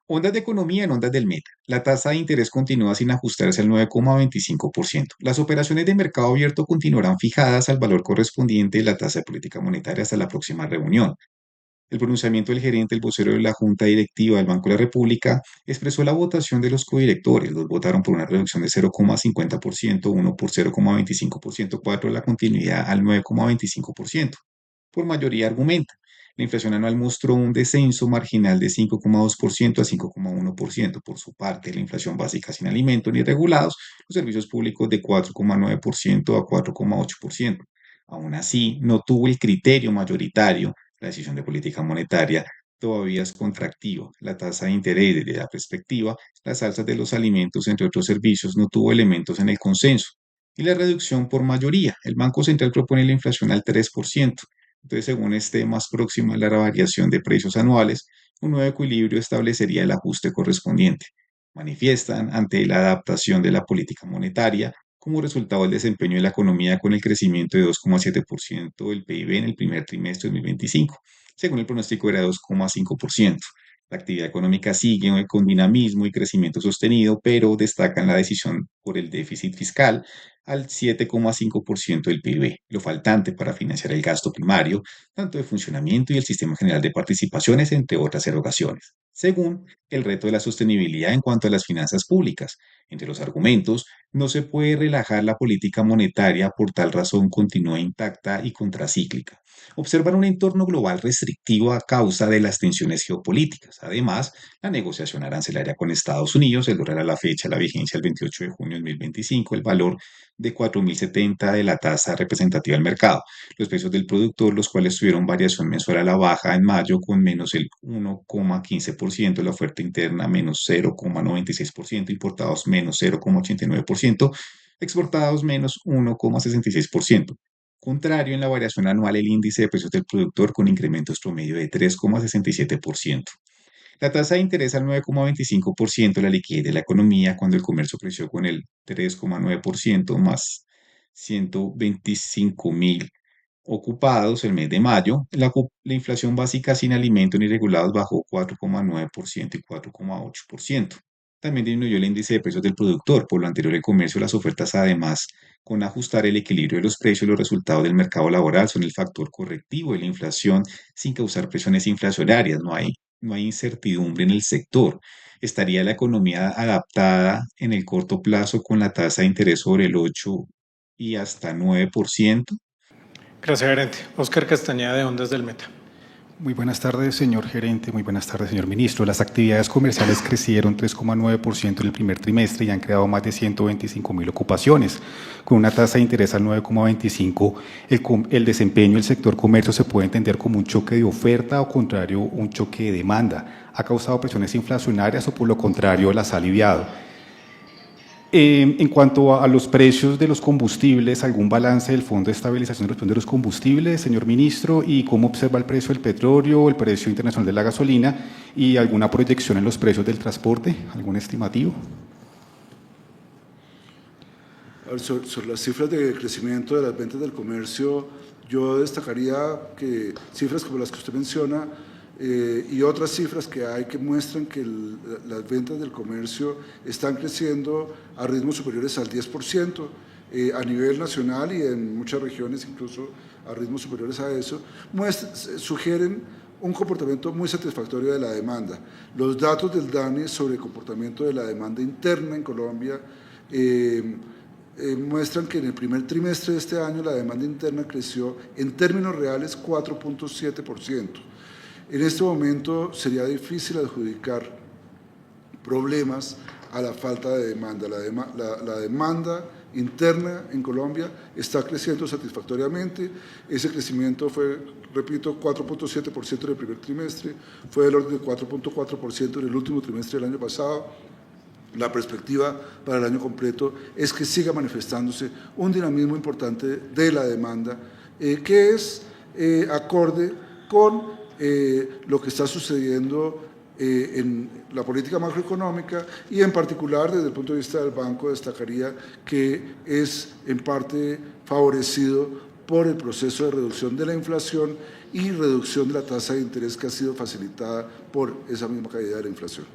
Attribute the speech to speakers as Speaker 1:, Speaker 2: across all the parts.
Speaker 1: Ondas de economía en ondas del meta. La tasa de interés continúa sin ajustarse al 9,25%. Las operaciones de mercado abierto continuarán fijadas al valor correspondiente de la tasa de política monetaria hasta la próxima reunión. El pronunciamiento del gerente, el vocero de la Junta Directiva del Banco de la República, expresó la votación de los codirectores. Los votaron por una reducción de 0,50%, uno por 0,25%, cuatro la continuidad al 9,25%. Por mayoría argumenta. La inflación anual mostró un descenso marginal de 5,2% a 5,1%. Por su parte, la inflación básica sin alimentos ni regulados, los servicios públicos de 4,9% a 4,8%. Aún así, no tuvo el criterio mayoritario. La decisión de política monetaria todavía es contractiva. La tasa de interés desde la perspectiva, las alzas de los alimentos, entre otros servicios, no tuvo elementos en el consenso. Y la reducción por mayoría. El Banco Central propone la inflación al 3%. Entonces, según esté más próxima a la variación de precios anuales, un nuevo equilibrio establecería el ajuste correspondiente. Manifiestan ante la adaptación de la política monetaria como resultado del desempeño de la economía con el crecimiento de 2,7% del PIB en el primer trimestre de 2025. Según el pronóstico era 2,5%. La actividad económica sigue con dinamismo y crecimiento sostenido, pero destacan la decisión por el déficit fiscal al 7,5% del PIB, lo faltante para financiar el gasto primario, tanto de funcionamiento y el sistema general de participaciones, entre otras erogaciones. Según el reto de la sostenibilidad en cuanto a las finanzas públicas, entre los argumentos, no se puede relajar la política monetaria, por tal razón continúa intacta y contracíclica. Observan un entorno global restrictivo a causa de las tensiones geopolíticas. Además, la negociación arancelaria con Estados Unidos, el dólar a la fecha, la vigencia el 28 de junio de 2025, el valor de 4.070 de la tasa representativa del mercado. Los precios del productor, los cuales tuvieron variación mensual a la baja en mayo con menos el 1,15%, la oferta interna menos 0,96%, importados menos 0,89%, exportados menos 1,66%. Contrario en la variación anual el índice de precios del productor con incrementos promedio de 3,67%. La tasa de interés al 9,25%, la liquidez de la economía cuando el comercio creció con el 3,9% más 125.000 ocupados el mes de mayo. La inflación básica sin alimentos ni regulados bajó 4,9% y 4,8%. También disminuyó el índice de precios del productor. Por lo anterior, el comercio, las ofertas, además, con ajustar el equilibrio de los precios, los resultados del mercado laboral son el factor correctivo de la inflación sin causar presiones inflacionarias. No hay incertidumbre en el sector. ¿Estaría la economía adaptada en el corto plazo con la tasa de interés sobre el 8 y hasta 9%?
Speaker 2: Gracias, gerente. Oscar Castañeda, de Ondas del Meta.
Speaker 3: Muy buenas tardes, señor gerente. Muy buenas tardes, señor ministro. Las actividades comerciales crecieron 3,9% en el primer trimestre y han creado más de 125.000 ocupaciones. Con una tasa de interés al 9,25, el desempeño del sector comercio se puede entender como un choque de oferta o, contrario, un choque de demanda. ¿Ha causado presiones inflacionarias o, por lo contrario, las ha aliviado? En cuanto a los precios de los combustibles, ¿algún balance del Fondo de Estabilización de los Combustibles, señor ministro? ¿Y cómo observa el precio del petróleo, el precio internacional de la gasolina y alguna proyección en los precios del transporte? ¿Algún estimativo?
Speaker 4: Sobre las cifras de crecimiento de las ventas del comercio, yo destacaría que cifras como las que usted menciona y otras cifras que hay que muestran que las ventas del comercio están creciendo a ritmos superiores al 10%, a nivel nacional y en muchas regiones incluso a ritmos superiores a eso, sugieren un comportamiento muy satisfactorio de la demanda. Los datos del DANE sobre el comportamiento de la demanda interna en Colombia muestran que en el primer trimestre de este año la demanda interna creció en términos reales 4,7%. En este momento sería difícil adjudicar problemas a la falta de demanda. La demanda interna en Colombia está creciendo satisfactoriamente. Ese crecimiento fue, repito, 4,7% en el primer trimestre, fue del orden de 4,4% en el último trimestre del año pasado. La perspectiva para el año completo es que siga manifestándose un dinamismo importante de la demanda, que es acorde con lo que está sucediendo en la política macroeconómica y en particular desde el punto de vista del banco destacaría que es en parte favorecido por el proceso de reducción de la inflación y reducción de la tasa de interés que ha sido facilitada por esa misma caída de la inflación.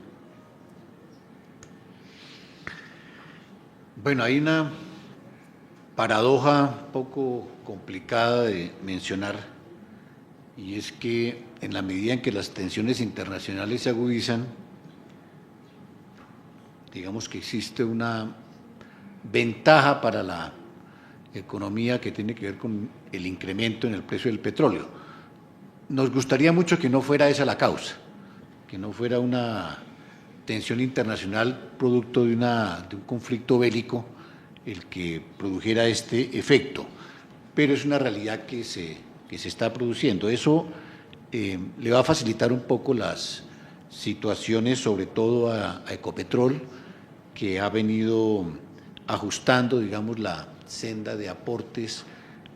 Speaker 5: Bueno, hay una paradoja un poco complicada de mencionar, y es que en la medida en que las tensiones internacionales se agudizan, digamos que existe una ventaja para la economía que tiene que ver con el incremento en el precio del petróleo. Nos gustaría mucho que no fuera esa la causa, que no fuera una tensión internacional producto de un conflicto bélico el que produjera este efecto, pero es una realidad que se está produciendo. Eso le va a facilitar un poco las situaciones, sobre todo a Ecopetrol, que ha venido ajustando, digamos, la senda de aportes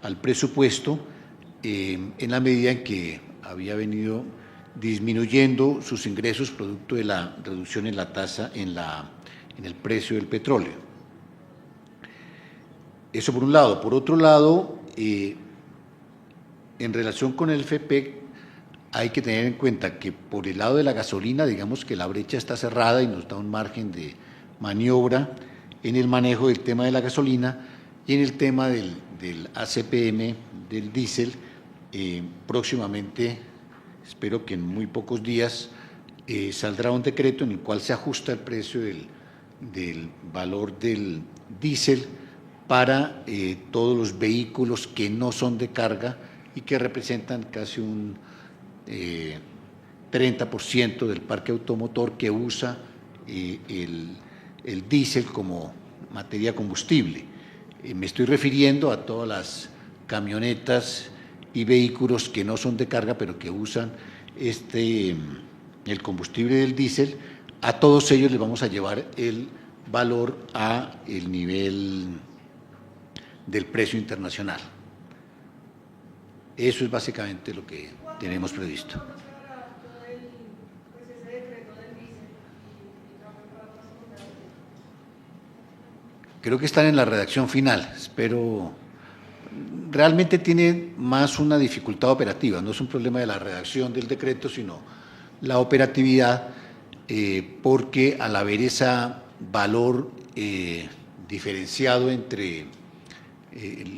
Speaker 5: al presupuesto en la medida en que había venido disminuyendo sus ingresos producto de la reducción en la tasa, en el precio del petróleo. Eso por un lado. Por otro lado, en relación con el FEPEC, hay que tener en cuenta que por el lado de la gasolina, digamos que la brecha está cerrada y nos da un margen de maniobra en el manejo del tema de la gasolina, y en el tema del ACPM, del diésel, próximamente, espero que en muy pocos días, saldrá un decreto en el cual se ajusta el precio del valor del diésel para todos los vehículos que no son de carga y que representan casi un 30% del parque automotor que usa el diésel como materia combustible. Me estoy refiriendo a todas las camionetas y vehículos que no son de carga, pero que usan el combustible del diésel. A todos ellos les vamos a llevar el valor a el nivel del precio internacional. Eso es básicamente lo que tenemos previsto. Creo que están en la redacción final, espero. Realmente tiene más una dificultad operativa, no es un problema de la redacción del decreto, sino la operatividad, porque al haber ese valor diferenciado entre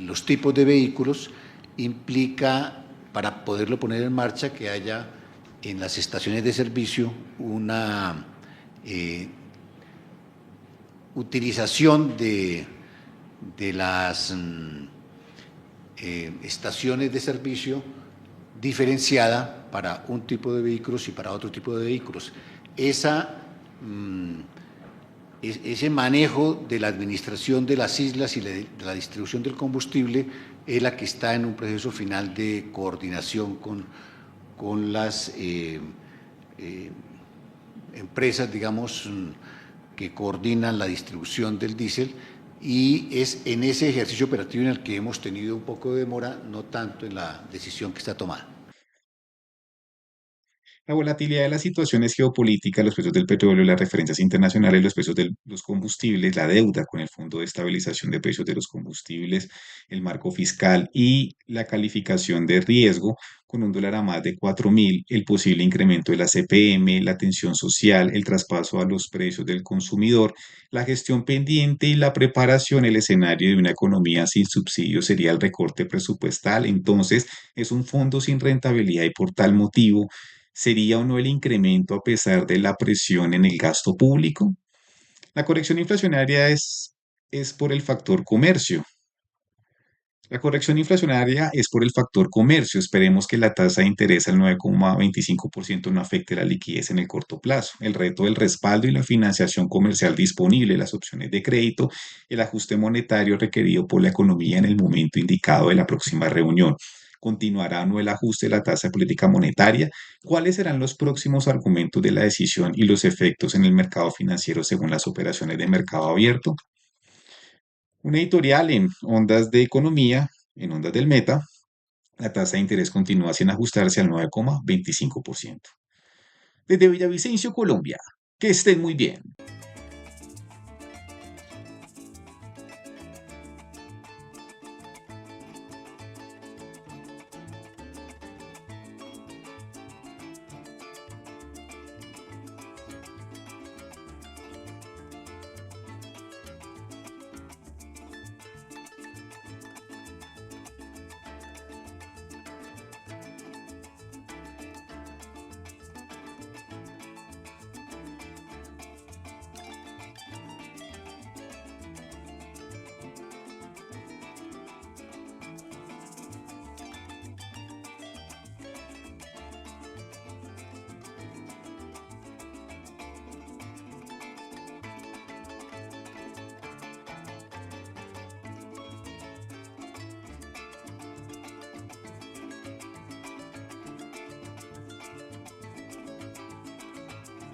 Speaker 5: los tipos de vehículos, implica, para poderlo poner en marcha, que haya en las estaciones de servicio una utilización de las estaciones de servicio diferenciada para un tipo de vehículos y para otro tipo de vehículos. Ese manejo de la administración de las islas y de la distribución del combustible es la que está en un proceso final de coordinación con las empresas, digamos, que coordinan la distribución del diésel, y es en ese ejercicio operativo en el que hemos tenido un poco de demora, no tanto en la decisión que está tomada.
Speaker 1: La volatilidad de las situaciones geopolíticas, los precios del petróleo, las referencias internacionales, los precios de los combustibles, la deuda con el Fondo de Estabilización de Precios de los Combustibles, el marco fiscal y la calificación de riesgo con un dólar a más de 4.000, el posible incremento de la CPM, la tensión social, el traspaso a los precios del consumidor, la gestión pendiente y la preparación, el escenario de una economía sin subsidios sería el recorte presupuestal. Entonces, es un fondo sin rentabilidad y por tal motivo ¿sería o no el incremento a pesar de la presión en el gasto público? La corrección inflacionaria es por el factor comercio. La corrección inflacionaria es por el factor comercio. Esperemos que la tasa de interés al 9,25% no afecte la liquidez en el corto plazo. El reto del respaldo y la financiación comercial disponible, las opciones de crédito, el ajuste monetario requerido por la economía en el momento indicado de la próxima reunión. ¿Continuará o no el ajuste de la tasa de política monetaria? ¿Cuáles serán los próximos argumentos de la decisión y los efectos en el mercado financiero según las operaciones de mercado abierto? Un editorial en Ondas de Economía, en Ondas del Meta, la tasa de interés continúa sin ajustarse al 9,25%. Desde Villavicencio, Colombia, que estén muy bien.